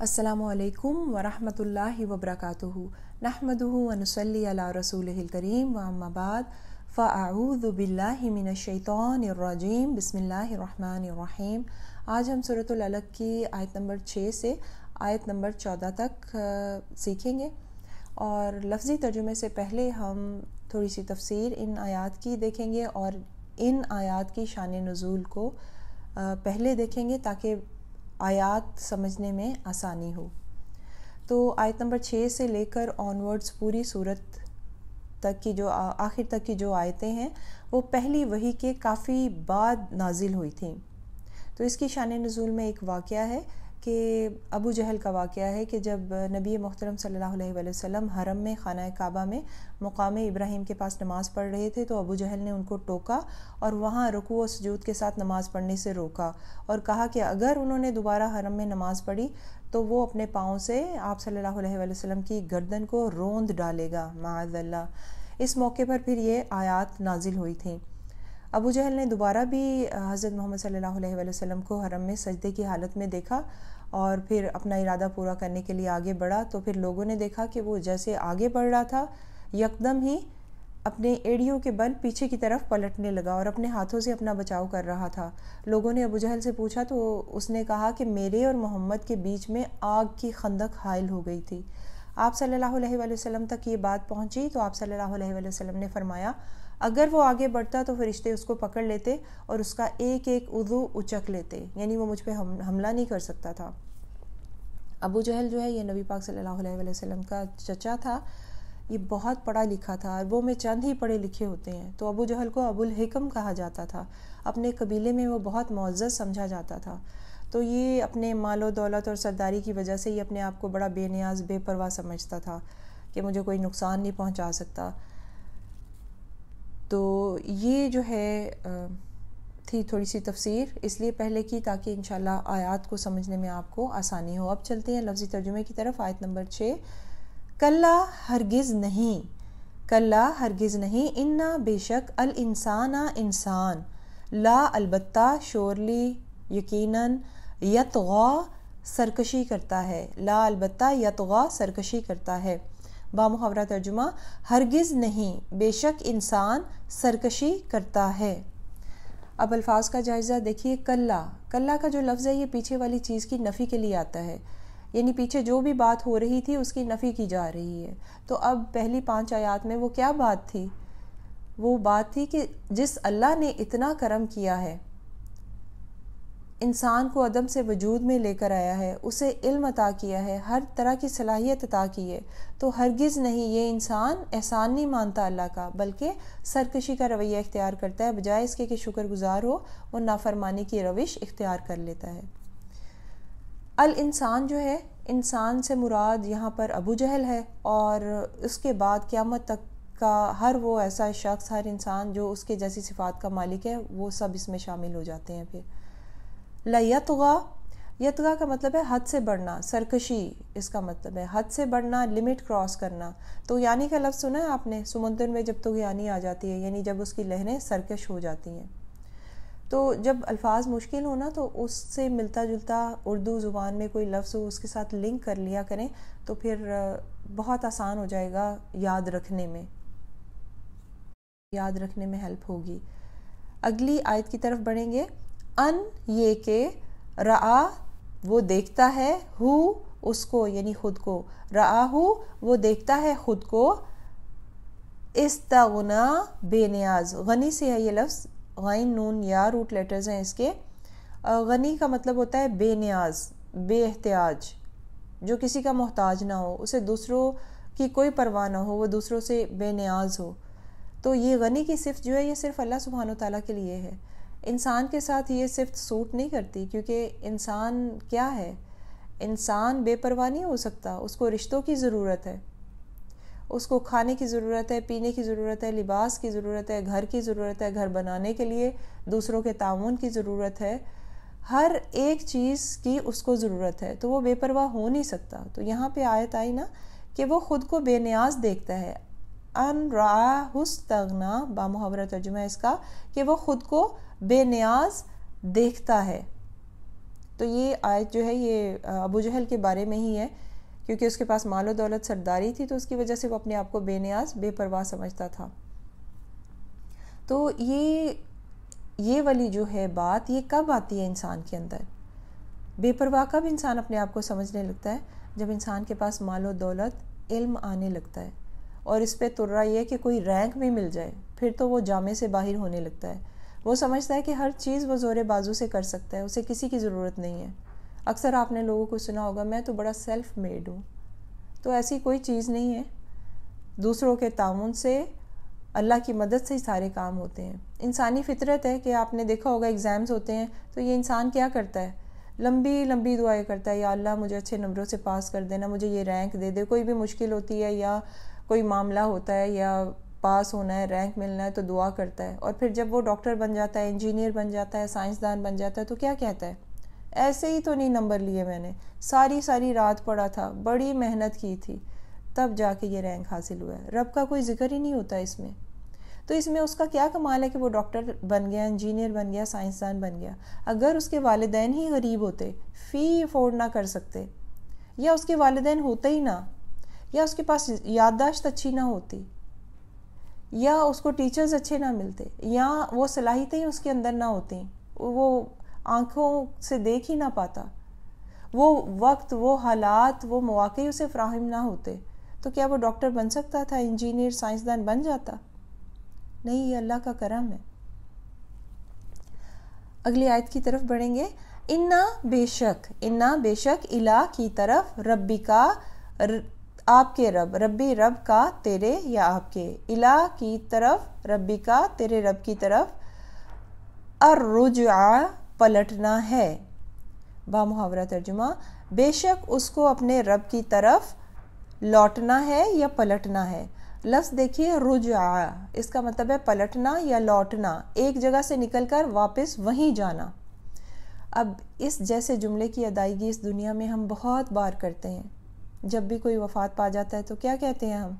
السلام علیکم ورحمۃ اللہ وبرکاتہ نحمدہ ونصلی علی رسولہ الکریم واما بعد فاعوذ باللہ من الشیطان الرجیم بسم اللہ الرحمن الرحیم۔ آج ہم سورۃ العلق کی آیت نمبر 6 سے آیت نمبر 14 تک سیکھیں گے، اور لفظی ترجمے سے پہلے ہم تھوڑی سی تفسیر ان آیات کی دیکھیں گے اور ان آیات کی شان نزول کو پہلے دیکھیں گے تاکہ آیات سمجھنے میں آسانی ہو۔ تو آیت نمبر 6 سے لے کر آنورڈز پوری سورت تک کی جو آخر تک کی جو آیتیں ہیں وہ پہلی وحی کے کافی بعد نازل ہوئی تھیں۔ تو اس کی شان نزول میں ایک واقعہ ہے کہ ابو جہل کا واقعہ ہے کہ جب نبی محترم صلی اللہ علیہ وآلہ وسلم حرم میں خانہ کعبہ میں مقام ابراہیم کے پاس نماز پڑھ رہے تھے تو ابو جہل نے ان کو ٹوکا اور وہاں رکوع و سجود کے ساتھ نماز پڑھنے سے روکا، اور کہا کہ اگر انہوں نے دوبارہ حرم میں نماز پڑھی تو وہ اپنے پاؤں سے آپ صلی اللہ علیہ وآلہ وسلم کی گردن کو روند ڈالے گا معاذ اللہ۔ اس موقع پر پھر یہ آیات نازل ہوئی تھیں۔ ابو جہل نے دوبارہ بھی حضرت محمد صلی اللہ علیہ وآلہ وسلم کو حرم میں سجدے کی حالت میں دیکھا اور پھر اپنا ارادہ پورا کرنے کے لیے آگے بڑھا، تو پھر لوگوں نے دیکھا کہ وہ جیسے آگے بڑھ رہا تھا یکدم ہی اپنے ایڑیوں کے بل پیچھے کی طرف پلٹنے لگا اور اپنے ہاتھوں سے اپنا بچاؤ کر رہا تھا۔ لوگوں نے ابو جہل سے پوچھا تو اس نے کہا کہ میرے اور محمد کے بیچ میں آگ کی خندق حائل ہو گئی تھی۔ آپ صلی اللہ علیہ وآلہ وسلم تک یہ بات پہنچی تو آپ صلی اللہ علیہ وآلہ وسلم نے فرمایا اگر وہ آگے بڑھتا تو فرشتے اس کو پکڑ لیتے اور اس کا ایک ایک عضو اچک لیتے، یعنی وہ مجھ پہ حملہ نہیں کر سکتا تھا۔ ابو جہل جو ہے یہ نبی پاک صلی اللہ علیہ وآلہ وسلم کا چچا تھا، یہ بہت پڑھا لکھا تھا، عربوں میں چند ہی پڑھے لکھے ہوتے ہیں، تو ابو جہل کو ابو الحکم کہا جاتا تھا، اپنے قبیلے میں وہ بہت معزز سمجھا جاتا تھا۔ تو یہ اپنے مال و دولت اور سرداری کی وجہ سے یہ اپنے آپ کو بڑا بے نیاز بے پرواہ سمجھتا تھا کہ مجھے کوئی نقصان نہیں پہنچا سکتا۔ تو یہ جو ہے تھی تھوڑی سی تفسیر اس لیے پہلے کی تاکہ انشاءاللہ آیات کو سمجھنے میں آپ کو آسانی ہو۔ اب چلتے ہیں لفظی ترجمے کی طرف۔ آیت نمبر 6، کلا ہرگز نہیں، کلا ہرگز نہیں، انا بے شک، الانسان انسان، لا البتہ شورلی یقیناً، یطغی سرکشی کرتا ہے، لا البتہ یطغی سرکشی کرتا ہے۔ بامحاورہ ترجمہ، ہرگز نہیں، بے شک انسان سرکشی کرتا ہے۔ اب الفاظ کا جائزہ دیکھیے۔ کلا، کلا کا جو لفظ ہے یہ پیچھے والی چیز کی نفی کے لیے آتا ہے، یعنی پیچھے جو بھی بات ہو رہی تھی اس کی نفی کی جا رہی ہے۔ تو اب پہلی 5 آیات میں وہ کیا بات تھی؟ وہ بات تھی کہ جس اللہ نے اتنا کرم کیا ہے، انسان کو عدم سے وجود میں لے کر آیا ہے، اسے علم عطا کیا ہے، ہر طرح کی صلاحیت عطا کی ہے، تو ہرگز نہیں یہ انسان احسان نہیں مانتا اللہ کا، بلکہ سرکشی کا رویہ اختیار کرتا ہے، بجائے اس کے کہ شکر گزار ہو وہ نافرمانی کی روش اختیار کر لیتا ہے۔ الانسان جو ہے، انسان سے مراد یہاں پر ابو جہل ہے، اور اس کے بعد قیامت تک کا ہر وہ ایسا شخص، ہر انسان جو اس کے جیسی صفات کا مالک ہے، وہ سب اس میں شامل ہو جاتے ہیں۔ پھر لیطغی، یطغی کا مطلب ہے حد سے بڑھنا، سرکشی اس کا مطلب ہے، حد سے بڑھنا، لمٹ کراس کرنا۔ تو یعنی کا لفظ سنا ہے آپ نے، سمندر میں جب تو یعنی آ جاتی ہے، یعنی جب اس کی لہریں سرکش ہو جاتی ہیں۔ تو جب الفاظ مشکل ہونا تو اس سے ملتا جلتا اردو زبان میں کوئی لفظ ہو اس کے ساتھ لنک کر لیا کریں، تو پھر بہت آسان ہو جائے گا یاد رکھنے میں ہیلپ ہوگی۔ اگلی آیت کی طرف بڑھیں گے۔ ان، یہ کہ، رآ وہ دیکھتا ہے، ہو اس کو یعنی خود کو، رآ ہو وہ دیکھتا ہے خود کو، استغنا بے نیاز، غنی سے ہے یہ لفظ، غین نون یا روٹ لیٹرز ہیں اس کے۔ غنی کا مطلب ہوتا ہے بے نیاز، بے احتیاج، جو کسی کا محتاج نہ ہو، اسے دوسروں کی کوئی پرواہ نہ ہو، وہ دوسروں سے بے نیاز ہو۔ تو یہ غنی کی صفت جو ہے یہ صرف اللہ سبحانہ وتعالیٰ کے لیے ہے، انسان کے ساتھ یہ صفت سوٹ نہیں کرتی، کیونکہ انسان کیا ہے، انسان بے پرواہ نہیں ہو سکتا، اس کو رشتوں کی ضرورت ہے، اس کو کھانے کی ضرورت ہے، پینے کی ضرورت ہے، لباس کی ضرورت ہے، گھر کی ضرورت ہے، گھر بنانے کے لیے دوسروں کے تعاون کی ضرورت ہے، ہر ایک چیز کی اس کو ضرورت ہے، تو وہ بے پرواہ ہو نہیں سکتا۔ تو یہاں پہ آیت آئی نا کہ وہ خود کو بے نیاز دیکھتا ہے، ان رآہ استغنا، بامحاورہ ترجمہ ہے اس کا کہ وہ خود کو بے نیاز دیکھتا ہے۔ تو یہ آیت جو ہے یہ ابو جہل کے بارے میں ہی ہے، کیونکہ اس کے پاس مال و دولت سرداری تھی، تو اس کی وجہ سے وہ اپنے آپ کو بے نیاز بے پرواہ سمجھتا تھا۔ تو یہ والی جو ہے بات، یہ کب آتی ہے انسان کے اندر؟ بے پرواہ کب انسان اپنے آپ کو سمجھنے لگتا ہے؟ جب انسان کے پاس مال و دولت، علم آنے لگتا ہے، اور اس پہ ترا یہ کہ کوئی رینک بھی مل جائے، پھر تو وہ جامے سے باہر ہونے لگتا ہے۔ وہ سمجھتا ہے کہ ہر چیز وہ زور بازو سے کر سکتا ہے، اسے کسی کی ضرورت نہیں ہے۔ اکثر آپ نے لوگوں کو سنا ہوگا، میں تو بڑا سیلف میڈ ہوں۔ تو ایسی کوئی چیز نہیں ہے، دوسروں کے تعاون سے، اللہ کی مدد سے ہی سارے کام ہوتے ہیں۔ انسانی فطرت ہے کہ آپ نے دیکھا ہوگا ایگزامز ہوتے ہیں تو یہ انسان کیا کرتا ہے؟ لمبی لمبی دعائیں کرتا ہے، یا اللہ مجھے اچھے نمبروں سے پاس کر دینا، مجھے یہ رینک دے دے۔ کوئی بھی مشکل ہوتی ہے یا کوئی معاملہ ہوتا ہے یا پاس ہونا ہے، رینک ملنا ہے، تو دعا کرتا ہے۔ اور پھر جب وہ ڈاکٹر بن جاتا ہے، انجینئر بن جاتا ہے، سائنسدان بن جاتا ہے، تو کیا کہتا ہے؟ ایسے ہی تو نہیں نمبر لیے میں نے، ساری رات پڑھا تھا، بڑی محنت کی تھی، تب جا کے یہ رینک حاصل ہوا ہے۔ رب کا کوئی ذکر ہی نہیں ہوتا اس میں۔ تو اس میں اس کا کیا کمال ہے کہ وہ ڈاکٹر بن گیا، انجینئر بن گیا، سائنسدان بن گیا؟ اگر اس کے والدین ہی غریب ہوتے، فی افورڈ نہ کر سکتے، یا اس کے والدین ہوتے ہی نہ، یا اس کے پاس یادداشت اچھی نہ ہوتی، یا اس کو ٹیچرز اچھے نہ ملتے، یا وہ صلاحیتیں اس کے اندر نہ ہوتی، وہ آنکھوں سے دیکھ ہی نہ پاتا، وہ وقت، وہ حالات، وہ مواقع اسے فراہم نہ ہوتے، تو کیا وہ ڈاکٹر بن سکتا تھا؟ انجینئر، سائنسدان بن جاتا؟ نہیں، یہ اللہ کا کرم ہے۔ اگلی آیت کی طرف بڑھیں گے۔ انا بے شک الہ کی طرف، ربی کا آپ کے رب، ربی رب کا تیرے یا آپ کے، الہ کی طرف، ربی کا تیرے رب کی طرف، الرجع پلٹنا ہے۔ با محاورہ ترجمہ، بے شک اس کو اپنے رب کی طرف لوٹنا ہے یا پلٹنا ہے۔ لفظ دیکھیے، رجع، اس کا مطلب ہے پلٹنا یا لوٹنا، ایک جگہ سے نکل کر واپس وہیں جانا۔ اب اس جیسے جملے کی ادائیگی اس دنیا میں ہم بہت بار کرتے ہیں۔ جب بھی کوئی وفات پا جاتا ہے تو کیا کہتے ہیں ہم؟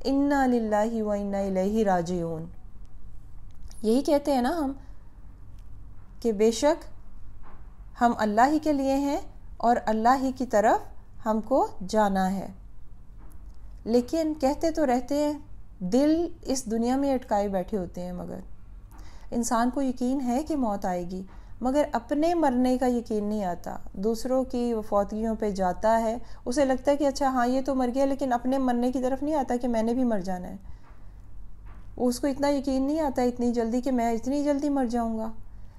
انا للہ و انا الیہ راجعون۔ یہی کہتے ہیں نا ہم کہ بے شک ہم اللہ ہی کے لیے ہیں اور اللہ ہی کی طرف ہم کو جانا ہے۔ لیکن کہتے تو رہتے ہیں، دل اس دنیا میں اٹکائے بیٹھے ہوتے ہیں، مگر انسان کو یقین ہے کہ موت آئے گی، مگر اپنے مرنے کا یقین نہیں آتا۔ دوسروں کی فوتگیوں پہ جاتا ہے، اسے لگتا ہے کہ اچھا ہاں یہ تو مر گیا، لیکن اپنے مرنے کی طرف نہیں آتا کہ میں نے بھی مر جانا ہے۔ اس کو اتنا یقین نہیں آتا اتنی جلدی کہ میں اتنی جلدی مر جاؤں گا۔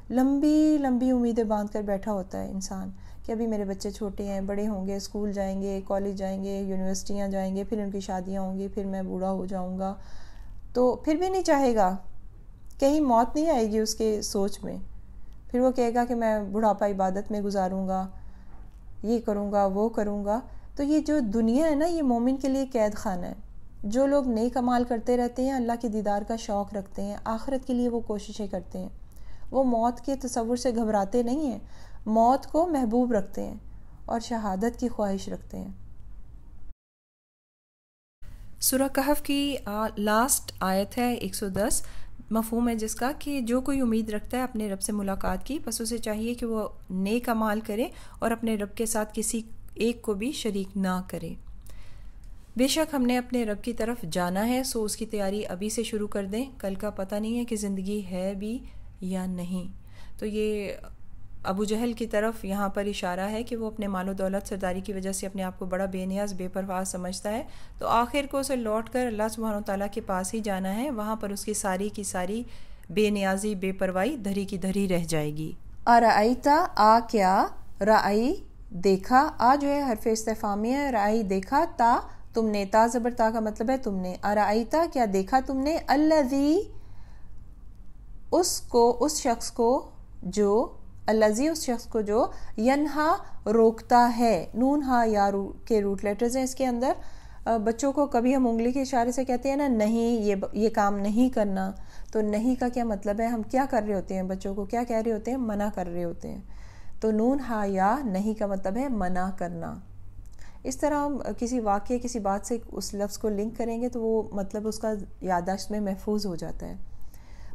لمبی لمبی امیدیں باندھ کر بیٹھا ہوتا ہے انسان کہ ابھی میرے بچے چھوٹے ہیں، بڑے ہوں گے، اسکول جائیں گے، کالج جائیں گے، یونیورسٹیاں جائیں گے، پھر ان کی شادیاں ہوں گی، پھر میں بوڑھا ہو جاؤں گا۔ تو پھر بھی نہیں چاہے گا، کہیں موت نہیں آئے گی اس کے سوچ میں۔ پھر وہ کہے گا کہ میں بڑھاپا عبادت میں گزاروں گا، یہ کروں گا، وہ کروں گا۔ تو یہ جو دنیا ہے نا، یہ مومن کے لیے قید خانہ ہے۔ جو لوگ نیک اعمال کرتے رہتے ہیں، اللہ کے دیدار کا شوق رکھتے ہیں، آخرت کے لیے وہ کوششیں کرتے ہیں، وہ موت کے تصور سے گھبراتے نہیں ہیں، موت کو محبوب رکھتے ہیں اور شہادت کی خواہش رکھتے ہیں۔ سورہ کہف کی لاسٹ آیت ہے 110، مفہوم ہے جس کا کہ جو کوئی امید رکھتا ہے اپنے رب سے ملاقات کی، بس اسے چاہیے کہ وہ نیک اعمال کرے اور اپنے رب کے ساتھ کسی ایک کو بھی شریک نہ کرے۔ بے شک ہم نے اپنے رب کی طرف جانا ہے، سو اس کی تیاری ابھی سے شروع کر دیں، کل کا پتہ نہیں ہے کہ زندگی ہے بھی یا نہیں۔ تو یہ ابو جہل کی طرف یہاں پر اشارہ ہے کہ وہ اپنے مال و دولت سرداری کی وجہ سے اپنے آپ کو بڑا بے نیاز بے پرواہ سمجھتا ہے، تو آخر کو اسے لوٹ کر اللہ سبحانہ وتعالیٰ کے پاس ہی جانا ہے، وہاں پر اس کی ساری بے نیازی بے پرواہی دھری کی دھری رہ جائے گی۔ ارائیتا، آ کیا، رعی دیکھا، آ جو ہے حرف استفہامی ہے، رعی دیکھا، تا تم نے، تا زبر تا کا مطلب ہے تم نے، ارائیتا کیا دیکھا تم نے، الذی اس شخص کو جو، الذی اس شخص کو جو، ینہا روکتا ہے، نون ہا یا کے روٹ لیٹرز ہیں اس کے اندر۔ بچوں کو کبھی ہم انگلی کے اشارے سے کہتے ہیں نا نہیں، یہ کام نہیں کرنا، تو نہیں کا کیا مطلب ہے؟ ہم کیا کر رہے ہوتے ہیں؟ بچوں کو کیا کہہ رہے ہوتے ہیں؟ منع کر رہے ہوتے ہیں۔ تو نون ہا یا نہیں کا مطلب ہے منع کرنا۔ اس طرح ہم کسی واقعے کسی بات سے اس لفظ کو لنک کریں گے تو وہ مطلب اس کا یادداشت میں محفوظ ہو جاتا ہے۔